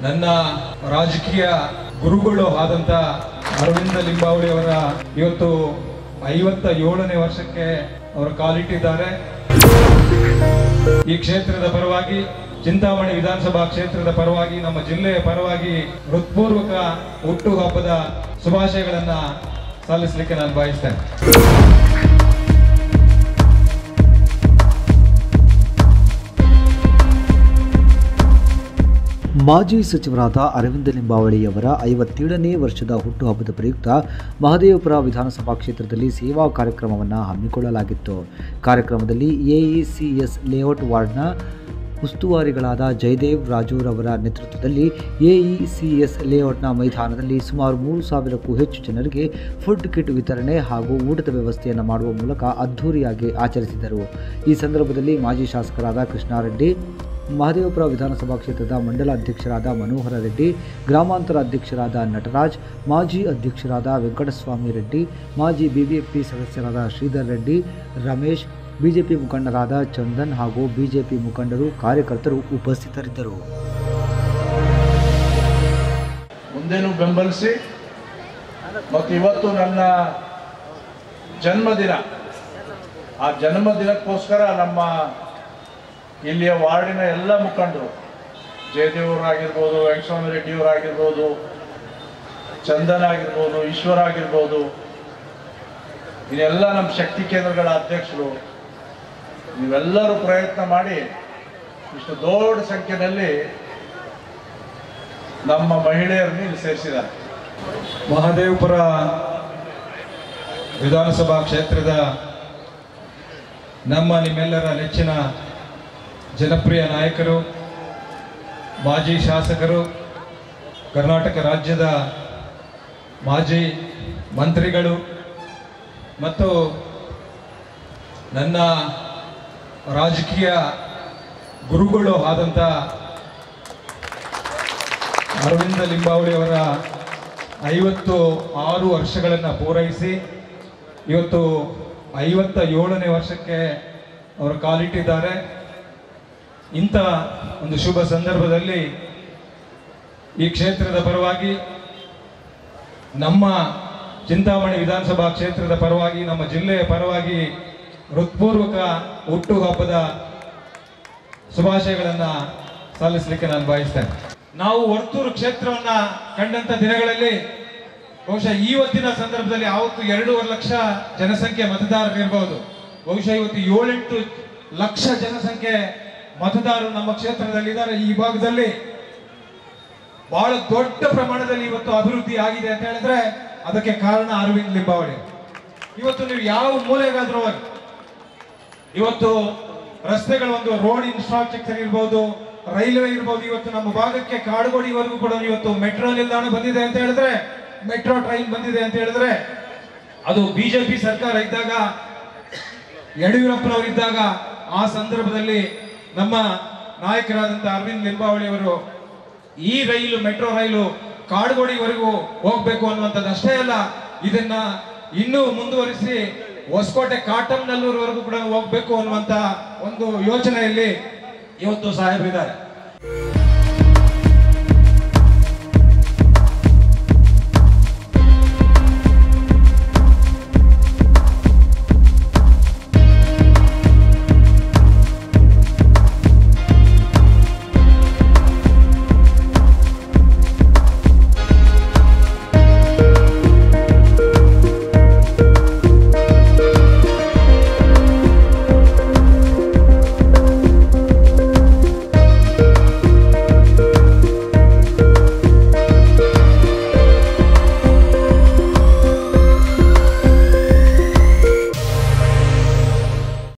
ನನ್ನ ರಾಜಕೀಯ ಗುರುಗಳು ಆದಂತ ಅರವಿಂದ ಲಿಂಬಾವಳಿ ಅವರ ಇವತ್ತು 57ನೇ ವರ್ಷಕ್ಕೆ ಅವರು ಕಾಲಿಟ್ಟಿದ್ದಾರೆ. ಈ ಕ್ಷೇತ್ರದ ಪರವಾಗಿ, ಚಿಂತಾಮಣಿ ವಿಧಾನಸಭಾ ಕ್ಷೇತ್ರದ ಪರವಾಗಿ, ನಮ್ಮ ಜಿಲ್ಲೆಯ ಪರವಾಗಿ ಹೃತ್ಪೂರ್ವಕ ಹುಟ್ಟುಹಬ್ಬದ ಶುಭಾಶಯಗಳನ್ನ ಸಲ್ಲಿಸಲಿಕ್ಕೆ ನಾನು ಬಯಸ್ತೇನೆ. ಮಾಜಿ ಸಚಿವರಾದ ಅರವಿಂದ ಲಿಂಬಾವಳಿಯವರ 57ನೇ ವರ್ಷದ ಹುಟ್ಟುಹಬ್ಬದ ಪ್ರಯುಕ್ತ ಮಹದೇವಪುರ ವಿಧಾನಸಭಾ ಕ್ಷೇತ್ರದಲ್ಲಿ ಸೇವಾ ಕಾರ್ಯಕ್ರಮವನ್ನು ಹಮ್ಮಿಕೊಳ್ಳಲಾಗಿತ್ತು. ಕಾರ್ಯಕ್ರಮದಲ್ಲಿ ಎಇಸಿಎಸ್ ಲೇಔಟ್ ವಾರ್ಡ್ನ ಉಸ್ತುವಾರಿಗಳಾದ ಜಯದೇವ್ ರಾಜೂರವರ ನೇತೃತ್ವದಲ್ಲಿ ಎಇಸಿಎಸ್ ಲೇಔಟ್ನ ಮೈದಾನದಲ್ಲಿ ಸುಮಾರು 3,000ಕ್ಕೂ ಹೆಚ್ಚು ಜನರಿಗೆ ಫುಡ್ ಕಿಟ್ ವಿತರಣೆ ಹಾಗೂ ಊಟದ ವ್ಯವಸ್ಥೆಯನ್ನು ಮಾಡುವ ಮೂಲಕ ಅದ್ಧೂರಿಯಾಗಿ ಆಚರಿಸಿದರು. ಈ ಸಂದರ್ಭದಲ್ಲಿ ಮಾಜಿ ಶಾಸಕರಾದ ಕೃಷ್ಣಾರೆಡ್ಡಿ, ಮಹದೇವಪುರ ವಿಧಾನಸಭಾ ಕ್ಷೇತ್ರದ ಮಂಡಲ ಅಧ್ಯಕ್ಷರಾದ ಮನೋಹರ ರೆಡ್ಡಿ, ಗ್ರಾಮಾಂತರ ಅಧ್ಯಕ್ಷರಾದ ನಟರಾಜ್, ಮಾಜಿ ಅಧ್ಯಕ್ಷರಾದ ವೆಂಕಟಸ್ವಾಮಿ ರೆಡ್ಡಿ, ಮಾಜಿ ಬಿಬಿಎಂಪಿ ಸದಸ್ಯರಾದ ಶ್ರೀಧರ್ ರೆಡ್ಡಿ, ರಮೇಶ್, ಬಿಜೆಪಿ ಮುಖಂಡರಾದ ಚಂದನ್ ಹಾಗೂ ಬಿಜೆಪಿ ಮುಖಂಡರು, ಕಾರ್ಯಕರ್ತರು ಉಪಸ್ಥಿತರಿದ್ದರು. ಮುಂದೇನು ಬೆಂಬಲಿಸಿ ಮತ್ತು ಇವತ್ತು ನನ್ನ ಜನ್ಮದಿನ, ಆ ಜನ್ಮದಿನಕ್ಕೋಸ್ಕರ ನಮ್ಮ ಇಲ್ಲಿಯ ವಾರ್ಡಿನ ಎಲ್ಲ ಮುಖಂಡರು, ಜಯದೇವರಾಗಿರ್ಬೋದು, ವೆಂಕಟಸ್ವಾಮಿ ರೆಡ್ಡಿಯವರಾಗಿರ್ಬೋದು, ಚಂದನ್ ಆಗಿರ್ಬೋದು, ಈಶ್ವರ ಆಗಿರ್ಬೋದು, ಇದೆಲ್ಲ ನಮ್ಮ ಶಕ್ತಿ ಕೇಂದ್ರಗಳ ಅಧ್ಯಕ್ಷರು, ನೀವೆಲ್ಲರೂ ಪ್ರಯತ್ನ ಮಾಡಿ ಇಷ್ಟು ದೊಡ್ಡ ಸಂಖ್ಯೆಯಲ್ಲಿ ನಮ್ಮ ಮಹಿಳೆಯರನ್ನು ಇಲ್ಲಿ ಸೇರಿಸಿದ್ದಾರೆ. ಮಹದೇವಪುರ ವಿಧಾನಸಭಾ ಕ್ಷೇತ್ರದ ನಿಮ್ಮೆಲ್ಲರ ನೆಚ್ಚಿನ ಜನಪ್ರಿಯ ನಾಯಕರು, ಮಾಜಿ ಶಾಸಕರು, ಕರ್ನಾಟಕ ರಾಜ್ಯದ ಮಾಜಿ ಮಂತ್ರಿಗಳು ಮತ್ತು ನನ್ನ ರಾಜಕೀಯ ಗುರುಗಳು ಆದಂಥ ಅರವಿಂದ ಲಿಂಬಾವಳಿ ಅವರ 56 ವರ್ಷಗಳನ್ನು ಪೂರೈಸಿ ಇವತ್ತು 57ನೇ ವರ್ಷಕ್ಕೆ ಅವರು ಕಾಲಿಟ್ಟಿದ್ದಾರೆ. ಇಂಥ ಒಂದು ಶುಭ ಸಂದರ್ಭದಲ್ಲಿ ಈ ಕ್ಷೇತ್ರದ ಪರವಾಗಿ, ನಮ್ಮ ಚಿಂತಾಮಣಿ ವಿಧಾನಸಭಾ ಕ್ಷೇತ್ರದ ಪರವಾಗಿ, ನಮ್ಮ ಜಿಲ್ಲೆಯ ಪರವಾಗಿ ಹೃತ್ಪೂರ್ವಕ ಹುಟ್ಟುಹಬ್ಬದ ಶುಭಾಶಯಗಳನ್ನು ಸಲ್ಲಿಸಲಿಕ್ಕೆ ನಾನು ಬಯಸ್ತೇನೆ. ನಾವು ವರ್ತೂರು ಕ್ಷೇತ್ರವನ್ನ ಕಂಡಂತ ದಿನಗಳಲ್ಲಿ ಬಹುಶಃ ಇವತ್ತಿನ ಸಂದರ್ಭದಲ್ಲಿ ಆವತ್ತು 2.5 ಲಕ್ಷ ಜನಸಂಖ್ಯೆ ಮತದಾರರಿರ್ಬೋದು. ಬಹುಶಃ ಇವತ್ತು 7-8 ಲಕ್ಷ ಜನಸಂಖ್ಯೆ ಮತದಾರರು ನಮ್ಮ ಕ್ಷೇತ್ರದಲ್ಲಿದ್ದಾರೆ. ಈ ಭಾಗದಲ್ಲಿ ಬಹಳ ದೊಡ್ಡ ಪ್ರಮಾಣದಲ್ಲಿ ಇವತ್ತು ಅಭಿವೃದ್ಧಿ ಆಗಿದೆ ಅಂತ ಹೇಳಿದ್ರೆ ಅದಕ್ಕೆ ಕಾರಣ ಅರವಿಂದ್ ಲಿಂಬಾವಳಿ. ಇವತ್ತು ನೀವು ಯಾವ ಮೂಲೆಗಾದ್ರೂ ಹೋಗಿ, ಇವತ್ತು ರಸ್ತೆಗಳ ಒಂದು ರೋಡ್ ಇನ್ಫ್ರಾಸ್ಟ್ರಕ್ಚರ್ ಇರ್ಬೋದು, ರೈಲ್ವೆ ಇರ್ಬೋದು, ಇವತ್ತು ನಮ್ಮ ಭಾಗಕ್ಕೆ ಕಾಡುಗೋಡಿವರೆಗೂ ಕೂಡ ಇವತ್ತು ಮೆಟ್ರೋ ನಿಲ್ದಾಣ ಬಂದಿದೆ ಅಂತ ಹೇಳಿದ್ರೆ, ಮೆಟ್ರೋ ಟ್ರೈನ್ ಬಂದಿದೆ ಅಂತ ಹೇಳಿದ್ರೆ ಅದು ಬಿಜೆಪಿ ಸರ್ಕಾರ ಇದ್ದಾಗ, ಯಡಿಯೂರಪ್ಪನವರಿದ್ದಾಗ, ಆ ಸಂದರ್ಭದಲ್ಲಿ ನಮ್ಮ ನಾಯಕರಾದಂಥ ಅರವಿಂದ್ ಲಿಂಬಾವಳಿ ಅವರು ಈ ರೈಲು, ಮೆಟ್ರೋ ರೈಲು ಕಾಡುಗೋಡಿವರೆಗೂ ಹೋಗ್ಬೇಕು ಅನ್ನುವಂಥದ್ದು ಅಷ್ಟೇ ಅಲ್ಲ, ಇದನ್ನ ಇನ್ನೂ ಮುಂದುವರಿಸಿ ಹೊಸಕೋಟೆ ಕಾಟಂನಲ್ಲೂರ್ವರೆಗೂ ಕೂಡ ಹೋಗ್ಬೇಕು ಅನ್ನುವಂತ ಒಂದು ಯೋಚನೆಯಲ್ಲಿ ಇವತ್ತು ಸಾಹೇಬರಿದ್ದಾರೆ.